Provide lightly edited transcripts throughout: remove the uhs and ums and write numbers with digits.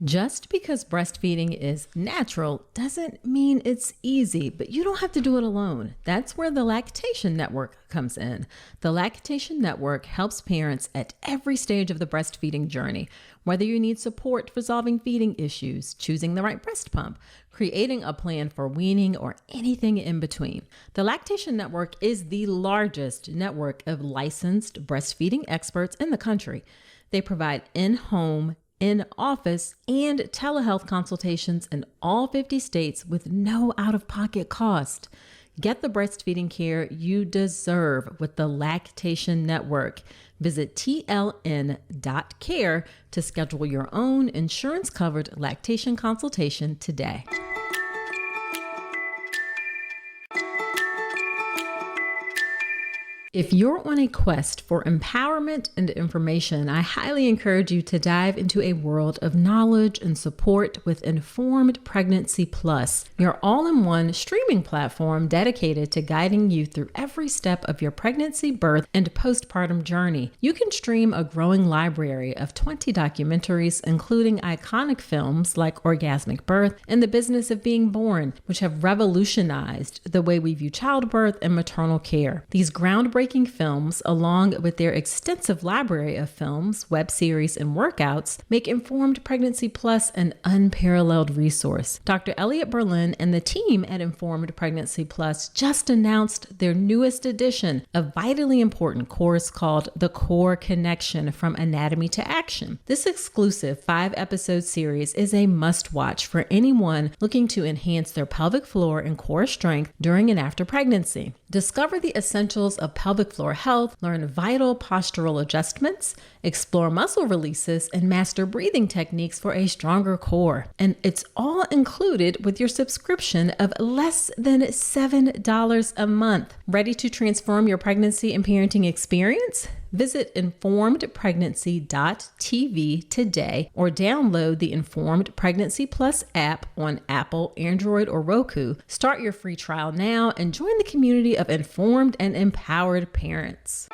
Just because breastfeeding is natural doesn't mean it's easy, but you don't have to do it alone. That's where the Lactation Network comes in. The Lactation Network helps parents at every stage of the breastfeeding journey, whether you need support resolving feeding issues, choosing the right breast pump, creating a plan for weaning, or anything in between. The Lactation Network is the largest network of licensed breastfeeding experts in the country. They provide in-home, in-office, and telehealth consultations in all 50 states with no out-of-pocket cost. Get the breastfeeding care you deserve with the Lactation Network. Visit tln.care to schedule your own insurance-covered lactation consultation today. If you're on a quest for empowerment and information, I highly encourage you to dive into a world of knowledge and support with Informed Pregnancy Plus, your all-in-one streaming platform dedicated to guiding you through every step of your pregnancy, birth, and postpartum journey. You can stream a growing library of 20 documentaries, including iconic films like Orgasmic Birth and The Business of Being Born, which have revolutionized the way we view childbirth and maternal care. These groundbreaking films, along with their extensive library of films, web series, and workouts, make Informed Pregnancy Plus an unparalleled resource. Dr. Elliot Berlin and the team at Informed Pregnancy Plus just announced their newest edition, a vitally important course called The Core Connection from Anatomy to Action. This exclusive 5-episode series is a must-watch for anyone looking to enhance their pelvic floor and core strength during and after pregnancy. Discover the essentials of pelvic floor health, learn vital postural adjustments, explore muscle releases, and master breathing techniques for a stronger core. And it's all included with your subscription of less than $7 a month. Ready to transform your pregnancy and parenting experience? Visit informedpregnancy.tv today or download the Informed Pregnancy Plus app on Apple, Android, or Roku. Start your free trial now and join the community of informed and empowered parents.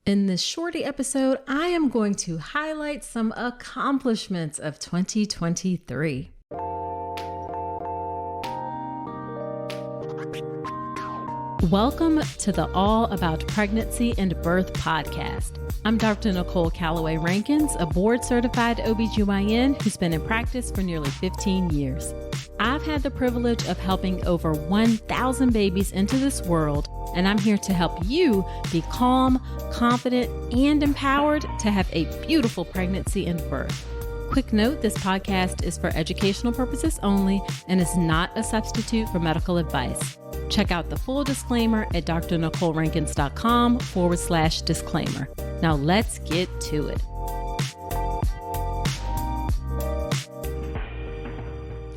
In this shorty episode, I am going to highlight some accomplishments of 2023. Welcome to the All About Pregnancy and Birth podcast. I'm Dr. Nicole Calloway Rankins, a board-certified OBGYN who's been in practice for nearly 15 years. I've had the privilege of helping over 1,000 babies into this world, and I'm here to help you be calm, confident, and empowered to have a beautiful pregnancy and birth. Quick note, this podcast is for educational purposes only and is not a substitute for medical advice. Check out the full disclaimer at drnicolerankins.com/disclaimer. Now let's get to it.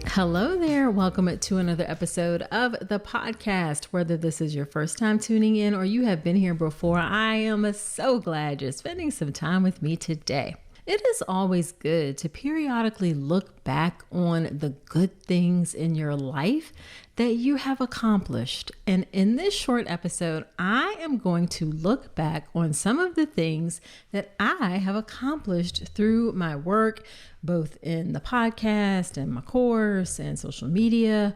Hello there. Welcome to another episode of the podcast. Whether this is your first time tuning in or you have been here before, I am so glad you're spending some time with me today. It is always good to periodically look back on the good things in your life that you have accomplished. And in this short episode, I am going to look back on some of the things that I have accomplished through my work, both in the podcast and my course and social media,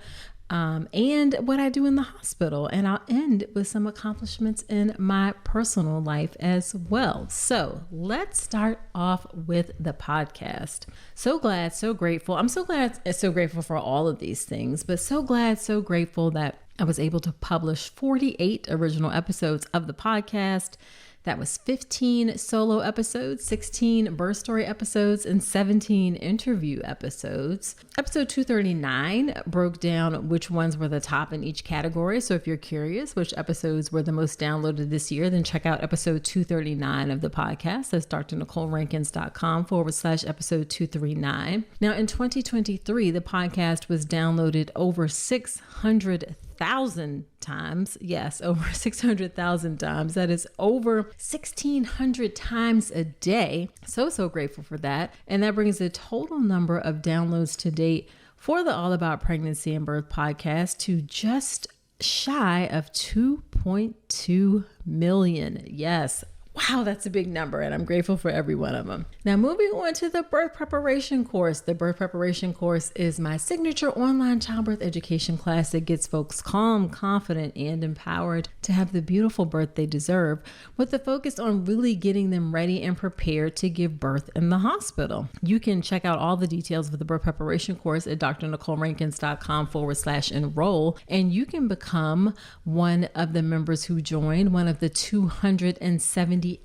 and what I do in the hospital. And I'll end with some accomplishments in my personal life as well. So let's start off with the podcast. So glad, so grateful. I'm so glad, so grateful for all of these things, but so glad, so grateful that I was able to publish 48 original episodes of the podcast. That was 15 solo episodes, 16 birth story episodes, and 17 interview episodes. Episode 239 broke down which ones were the top in each category. So if you're curious which episodes were the most downloaded this year, then check out episode 239 of the podcast. That's drnicolerankins.com/episode 239. Now in 2023, the podcast was downloaded over 600,000 times. Yes, over 600,000 times. That is over 1,600 times a day. So grateful for that. And that brings the total number of downloads to date for the All About Pregnancy and Birth podcast to just shy of 2.2 million. Yes. Wow. Wow, that's a big number, and I'm grateful for every one of them. Now, moving on to the birth preparation course. The birth preparation course is my signature online childbirth education class that gets folks calm, confident, and empowered to have the beautiful birth they deserve, with the focus on really getting them ready and prepared to give birth in the hospital. You can check out all the details of the birth preparation course at drnicolerankins.com/enroll, and you can become one of the members who joined, one of the 278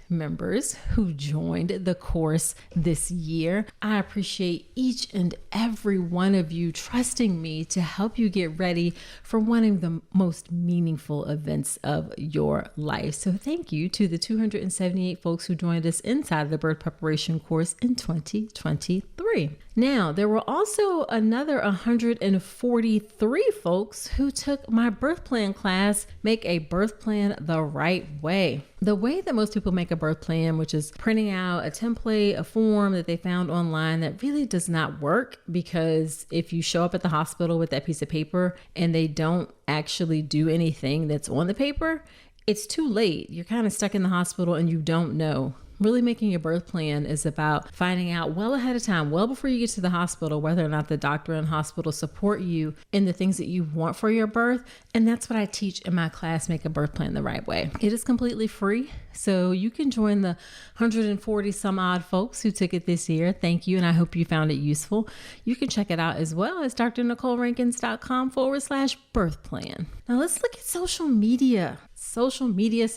members who joined the course this year. I appreciate each and every one of you trusting me to help you get ready for one of the most meaningful events of your life. So thank you to the 278 folks who joined us inside the birth preparation course in 2023. Now, there were also another 143 folks who took my birth plan class, Make a Birth Plan the Right Way. The way that most people make a birth plan, which is printing out a template, a form that they found online, that really does not work, because if you show up at the hospital with that piece of paper and they don't actually do anything that's on the paper, it's too late. You're kind of stuck in the hospital and you don't know. Really making your birth plan is about finding out well ahead of time, well before you get to the hospital, whether or not the doctor and hospital support you in the things that you want for your birth. And that's what I teach in my class, Make a Birth Plan the Right Way. It is completely free, so you can join the 140 some odd folks who took it this year. Thank you, and I hope you found it useful. You can check it out as well as drnicolerankins.com/birth plan. Now let's look at social media. Social media.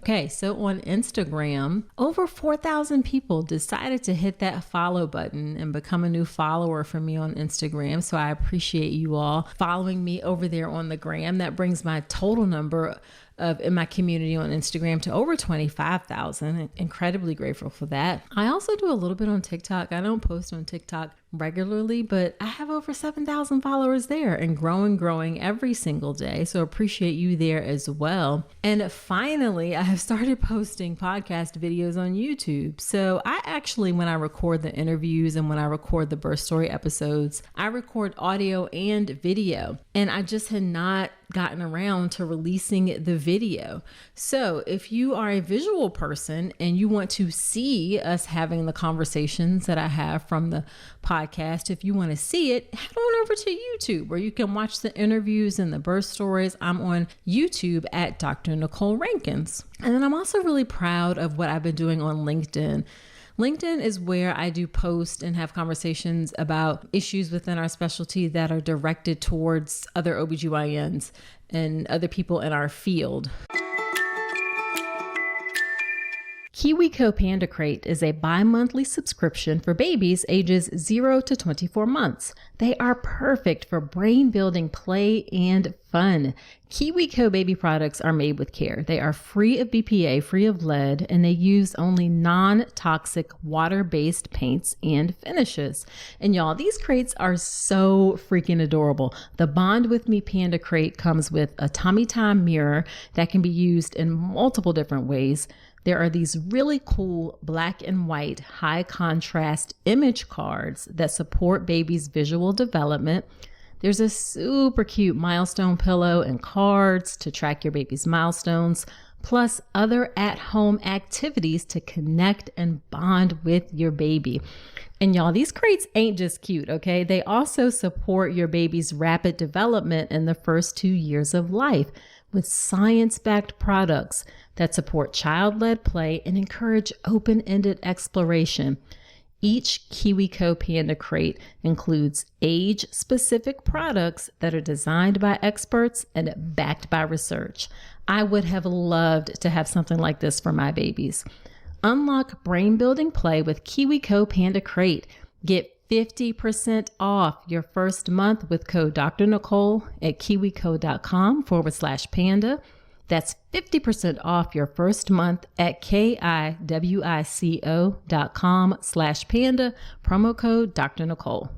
Okay, so on Instagram, over 4,000 people decided to hit that follow button and become a new follower for me on Instagram. So I appreciate you all following me over there on the gram. That brings my total number in my community on Instagram to over 25,000. Incredibly grateful for that. I also do a little bit on TikTok. I don't post on TikTok regularly, but I have over 7,000 followers there and growing every single day. So appreciate you there as well. And finally, I have started posting podcast videos on YouTube. So I actually, when I record the interviews and when I record the birth story episodes, I record audio and video. And I just had not gotten around to releasing the video. So if you are a visual person and you want to see us having the conversations that I have from the podcast, if you want to see it, head on over to YouTube where you can watch the interviews and the birth stories. I'm on YouTube at Dr. Nicole Rankins. And then I'm also really proud of what I've been doing on LinkedIn. LinkedIn is where I do post and have conversations about issues within our specialty that are directed towards other OBGYNs and other people in our field. KiwiCo Panda Crate is a bi-monthly subscription for babies ages 0 to 24 months. They are perfect for brain-building play and fun. KiwiCo baby products are made with care. They are free of BPA, free of lead, and they use only non-toxic water-based paints and finishes. And y'all, these crates are so freaking adorable. The Bond With Me Panda Crate comes with a tummy time mirror that can be used in multiple different ways. There are these really cool black and white high contrast image cards that support baby's visual development. There's a super cute milestone pillow and cards to track your baby's milestones, plus other at-home activities to connect and bond with your baby. And y'all, these crates ain't just cute, okay? They also support your baby's rapid development in the first 2 years of life with science-backed products that support child-led play and encourage open-ended exploration. Each KiwiCo Panda Crate includes age-specific products that are designed by experts and backed by research. I would have loved to have something like this for my babies. Unlock brain-building play with KiwiCo Panda Crate. Get 50% off your first month with code Dr. Nicole at kiwico.com/panda. That's 50% off your first month at kiwico.com/panda, promo code Dr. Nicole.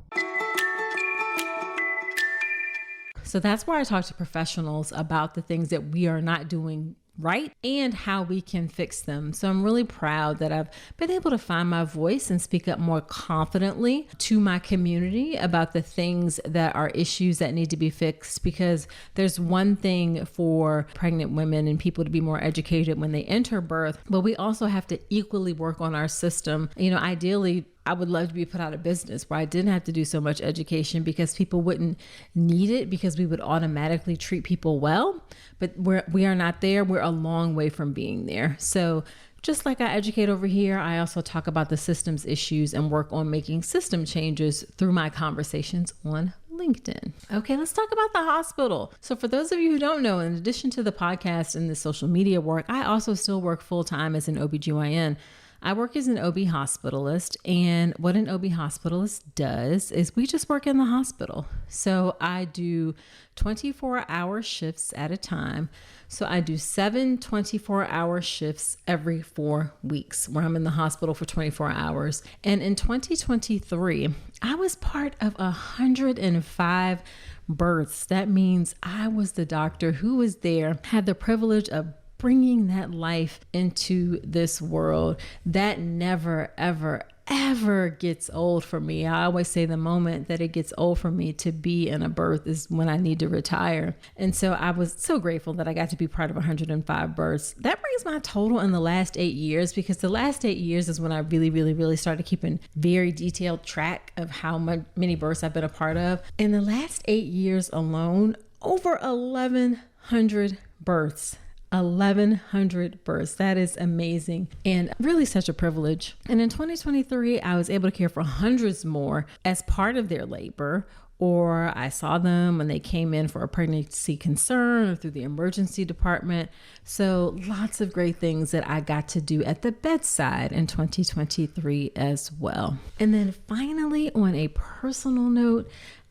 So that's where I talk to professionals about the things that we are not doing right and how we can fix them. So I'm really proud that I've been able to find my voice and speak up more confidently to my community about the things that are issues that need to be fixed, because there's one thing for pregnant women and people to be more educated when they enter birth, but we also have to equally work on our system. Ideally, I would love to be put out of business where I didn't have to do so much education, because people wouldn't need it, because we would automatically treat people well. But we are not there. We're a long way from being there. So just like I educate over here, I also talk about the systems issues and work on making system changes through my conversations on LinkedIn. Okay, let's talk about the hospital. So for those of you who don't know, in addition to the podcast and the social media work, I also still work full-time as an OBGYN. I work as an OB hospitalist, and what an OB hospitalist does is we just work in the hospital. So I do 24-hour shifts at a time. So I do 7 24-hour shifts every 4 weeks where I'm in the hospital for 24 hours. And in 2023, I was part of 105 births. That means I was the doctor who was there, had the privilege of bringing that life into this world. That never, ever, ever gets old for me. I always say the moment that it gets old for me to be in a birth is when I need to retire. And so I was so grateful that I got to be part of 105 births. That brings my total in the last 8 years, because the last 8 years is when I really started keeping very detailed track of how many births I've been a part of. In the last 8 years alone, over 1,100 births. 1,100 births. That is amazing and really such a privilege. And in 2023, I was able to care for hundreds more as part of their labor, or I saw them when they came in for a pregnancy concern or through the emergency department. So lots of great things that I got to do at the bedside in 2023 as well. And then finally, on a personal note,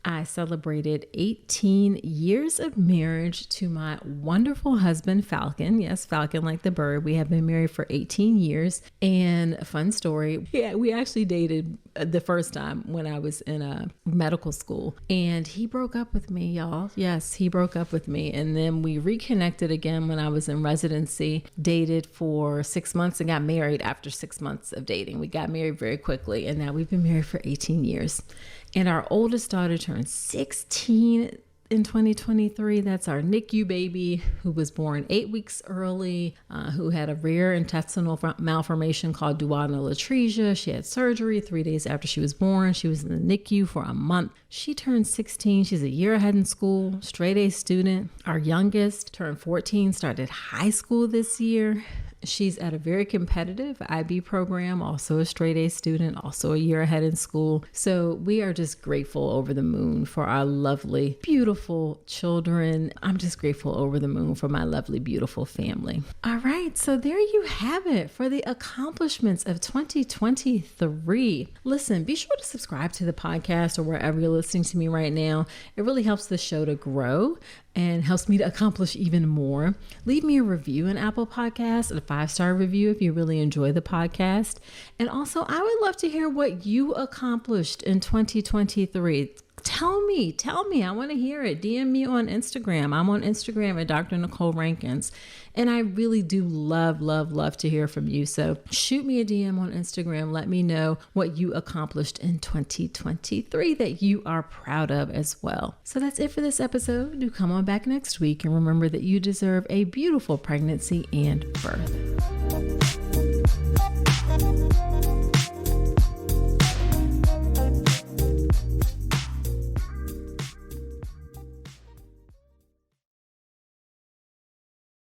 I celebrated 18 years of marriage to my wonderful husband, Falcon. Yes, Falcon like the bird. We have been married for 18 years. And a fun story. Yeah, we actually dated the first time when I was in a medical school. And he broke up with me, y'all. Yes, he broke up with me. And then we reconnected again when I was in residency, dated for 6 months and got married after 6 months of dating. We got married very quickly. And now we've been married for 18 years. And our oldest daughter turned 16 in 2023. That's our NICU baby, who was born 8 weeks early, who had a rare intestinal malformation called duodenal atresia. She had surgery 3 days after she was born. She was in the NICU for a month. She turned 16. She's a year ahead in school, straight A student. Our youngest turned 14, started high school this year. She's at a very competitive IB program, also a straight A student, also a year ahead in school. So we are just grateful over the moon for our lovely, beautiful children. I'm just grateful over the moon for my lovely, beautiful family. All right, so there you have it for the accomplishments of 2023. Listen, be sure to subscribe to the podcast or wherever you're listening to me right now. It really helps the show to grow and helps me to accomplish even more. Leave me a review in Apple Podcasts, a 5-star review if you really enjoy the podcast. And also, I would love to hear what you accomplished in 2023. Tell me. I want to hear it. DM me on Instagram. I'm on Instagram at Dr. Nicole Rankins. And I really do love to hear from you. So shoot me a DM on Instagram. Let me know what you accomplished in 2023 that you are proud of as well. So that's it for this episode. Do come on back next week. And remember that you deserve a beautiful pregnancy and birth.